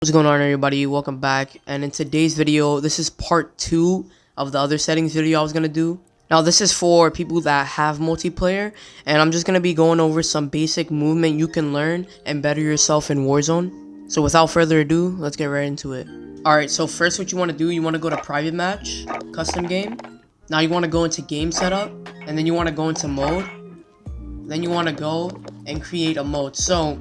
What's going on, everybody? Welcome back. And in today's video, this is part 2 of the other settings video I was gonna do. Now this is for people that have multiplayer, and I'm just gonna be going over some basic movement you can learn and better yourself in Warzone. So without further ado, let's get right into it. Alright, so first what you want to do, you want to go to private match, custom game. Now you want to go into game setup, and then you want to go into mode. Then you want to go and create a mode. So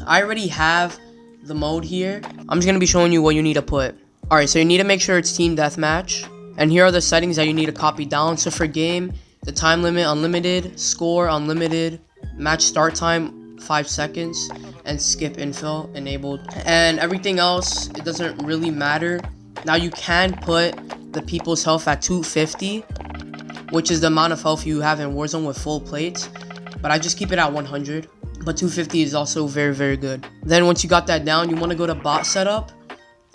I already have the mode here. I'm just gonna be showing you what you need to put. Alright, so you need to make sure it's team deathmatch, and here are the settings that you need to copy down. So for game, the time limit unlimited, score unlimited, match start time 5 seconds, and skip infill enabled, and everything else, it doesn't really matter. Now you can put the people's health at 250, which is the amount of health you have in Warzone with full plates, but I just keep it at 100. But 250 is also very good. Then once you got that down, you want to go to bot setup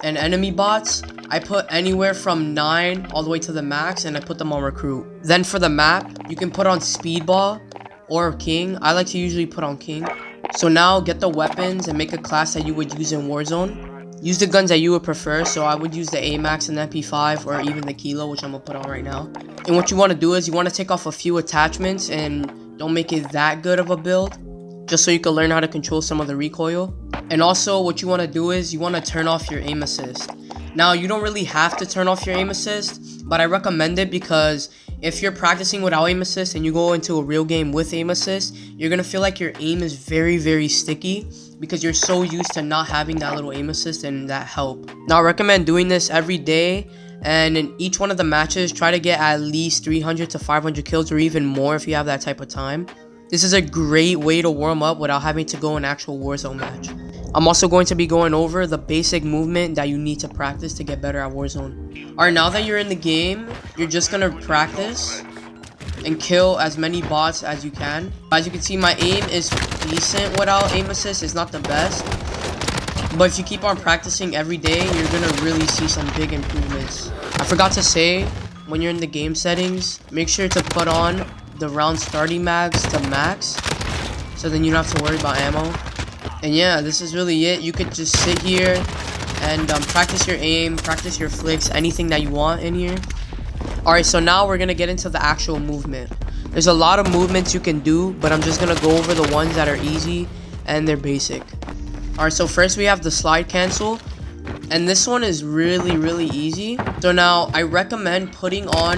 and enemy bots. I put anywhere from 9 all the way to the max, and I put them on recruit. Then for the map, you can put on speedball or king. I like to usually put on king. So now get the weapons and make a class that you would use in Warzone. Use the guns that you would prefer. So I would use the AMAX and the MP5 or even the Kilo, which I'm gonna put on right now. And what you want to do is you want to take off a few attachments and don't make it that good of a build, just so you can learn how to control some of the recoil. And also what you want to do is you want to turn off your aim assist. Now you don't really have to turn off your aim assist, but I recommend it because if you're practicing without aim assist and you go into a real game with aim assist, you're gonna feel like your aim is very sticky because you're so used to not having that little aim assist and that help. Now I recommend doing this every day, and in each one of the matches try to get at least 300 to 500 kills or even more if you have that type of time. This is a great way to warm up without having to go an actual Warzone match. I'm also going to be going over the basic movement that you need to practice to get better at Warzone. Alright, now that you're in the game, you're just gonna practice and kill as many bots as you can. As you can see, my aim is decent without aim assist. It's not the best, but if you keep on practicing every day, you're gonna really see some big improvements. I forgot to say, when you're in the game settings, make sure to put on the round starting mags to max, so then you don't have to worry about ammo. And yeah, this is really it. You could just sit here and practice your aim, practice your flicks, anything that you want in here. Alright, so now we're gonna get into the actual movement. There's a lot of movements you can do, but I'm just gonna go over the ones that are easy and they're basic. Alright, so first we have the slide cancel, and this one is really easy. So now I recommend putting on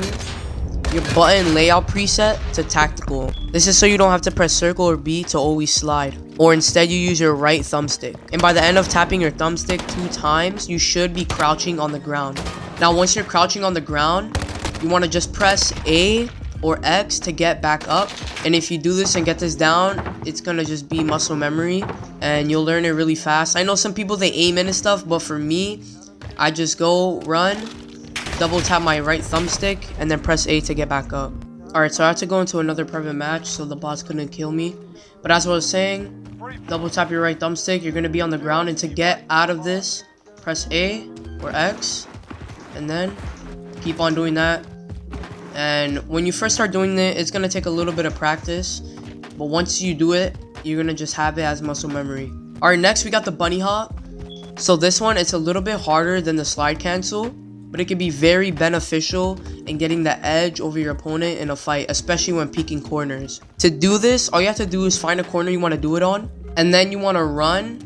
your button layout preset to tactical. This is so you don't have to press circle or B to always slide, or instead you use your right thumbstick. And by the end of tapping your thumbstick 2 times, you should be crouching on the ground. Now once you're crouching on the ground, you want to just press A or X to get back up. And if you do this and get this down, it's gonna just be muscle memory and you'll learn it really fast. I know some people, they aim in and stuff, but for me, I just go run, double tap my right thumbstick, and then press A to get back up. Alright, so I had to go into another private match so the bots couldn't kill me. But as I was saying, double tap your right thumbstick, you're going to be on the ground, and to get out of this, press A or X, and then keep on doing that. And when you first start doing it, it's going to take a little bit of practice, but once you do it, you're going to just have it as muscle memory. Alright, next we got the bunny hop. So this one, it's a little bit harder than the slide cancel, but it can be very beneficial in getting the edge over your opponent in a fight, especially when peeking corners. To do this, all you have to do is find a corner you want to do it on, and then you want to run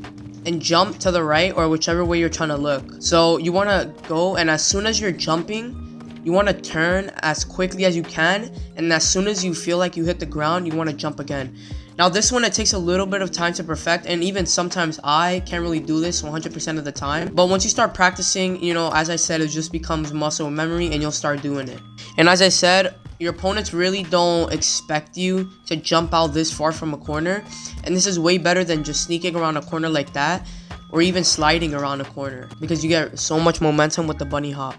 and jump to the right or whichever way you're trying to look. So you want to go, and as soon as you're jumping, you want to turn as quickly as you can, and as soon as you feel like you hit the ground, you want to jump again. Now this one, it takes a little bit of time to perfect, and even sometimes I can't really do this 100% of the time. But once you start practicing, you know, as I said, it just becomes muscle memory and you'll start doing it. And as I said, your opponents really don't expect you to jump out this far from a corner, and this is way better than just sneaking around a corner like that, or even sliding around a corner, because you get so much momentum with the bunny hop.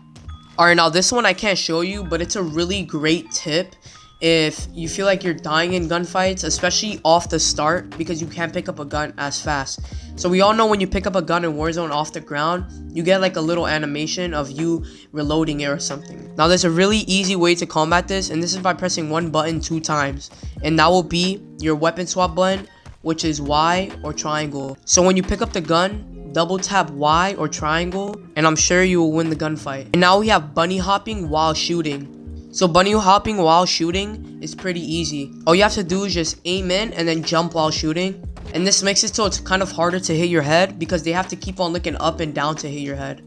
Alright, now this one I can't show you, but it's a really great tip if you feel like you're dying in gunfights, especially off the start, because you can't pick up a gun as fast. So we all know when you pick up a gun in Warzone off the ground, you get like a little animation of you reloading it or something. Now there's a really easy way to combat this, and this is by pressing one button 2 times, and that will be your weapon swap button, which is Y or triangle. So when you pick up the gun, double tap Y or triangle, and I'm sure you will win the gunfight. And now we have bunny hopping while shooting. So bunny hopping while shooting is pretty easy. All you have to do is just aim in and then jump while shooting. And this makes it so it's kind of harder to hit your head because they have to keep on looking up and down to hit your head.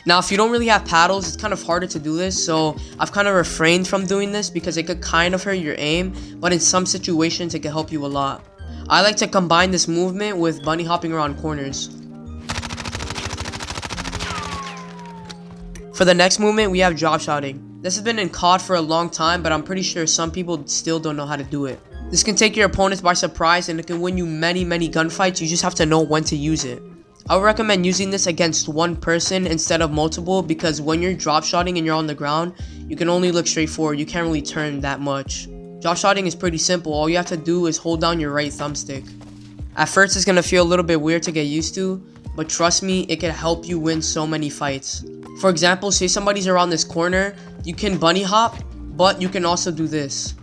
Now, if you don't really have paddles, it's kind of harder to do this, so I've kind of refrained from doing this because it could kind of hurt your aim, but in some situations it can help you a lot. I like to combine this movement with bunny hopping around corners. For the next movement, we have drop shotting. This has been in COD for a long time, but I'm pretty sure some people still don't know how to do it. This can take your opponents by surprise and it can win you many gunfights. You just have to know when to use it. I would recommend using this against one person instead of multiple, because when you're drop shotting and you're on the ground, you can only look straight forward. You can't really turn that much. Drop shotting is pretty simple. All you have to do is hold down your right thumbstick. At first, it's gonna feel a little bit weird to get used to, but trust me, it can help you win so many fights. For example, say somebody's around this corner, you can bunny hop, but you can also do this.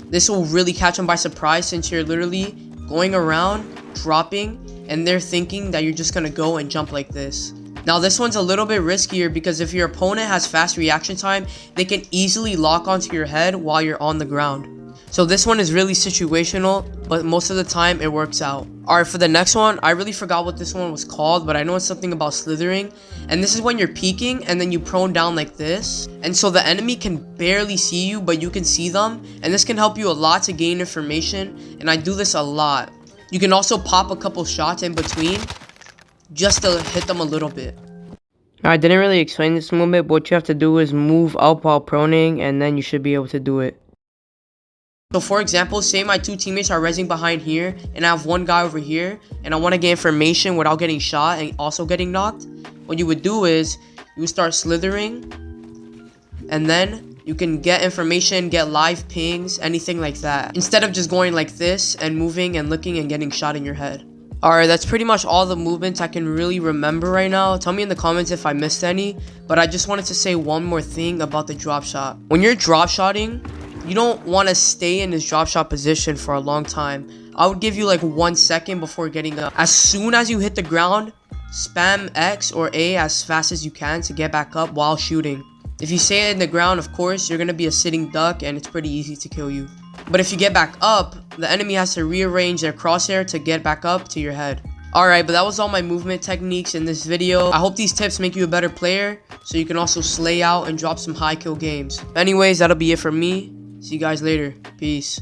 This will really catch them by surprise since you're literally going around, dropping, and they're thinking that you're just gonna go and jump like this. Now this one's a little bit riskier because if your opponent has fast reaction time, they can easily lock onto your head while you're on the ground. So this one is really situational, but most of the time it works out. Alright, for the next one, I really forgot what this one was called, but I know it's something about slithering. And this is when you're peeking and then you prone down like this. And so the enemy can barely see you, but you can see them. And this can help you a lot to gain information, and I do this a lot. You can also pop a couple shots in between just to hit them a little bit. I didn't really explain this movement, but what you have to do is move up while proning, and then you should be able to do it. So for example, say my two teammates are resing behind here, and I have one guy over here, and I want to get information without getting shot and also getting knocked. What you would do is, you would start slithering, and then you can get information, get live pings, anything like that, instead of just going like this and moving and looking and getting shot in your head. Alright, that's pretty much all the movements I can really remember right now. Tell me in the comments if I missed any, but I just wanted to say one more thing about the drop shot. When you're drop shotting, you don't want to stay in this drop shot position for a long time. I would give you like 1 second before getting up. As soon as you hit the ground, spam X or A as fast as you can to get back up while shooting. If you stay in the ground, of course, you're going to be a sitting duck and it's pretty easy to kill you. But if you get back up, the enemy has to rearrange their crosshair to get back up to your head. Alright, but that was all my movement techniques in this video. I hope these tips make you a better player so you can also slay out and drop some high kill games. Anyways, that'll be it for me. See you guys later. Peace.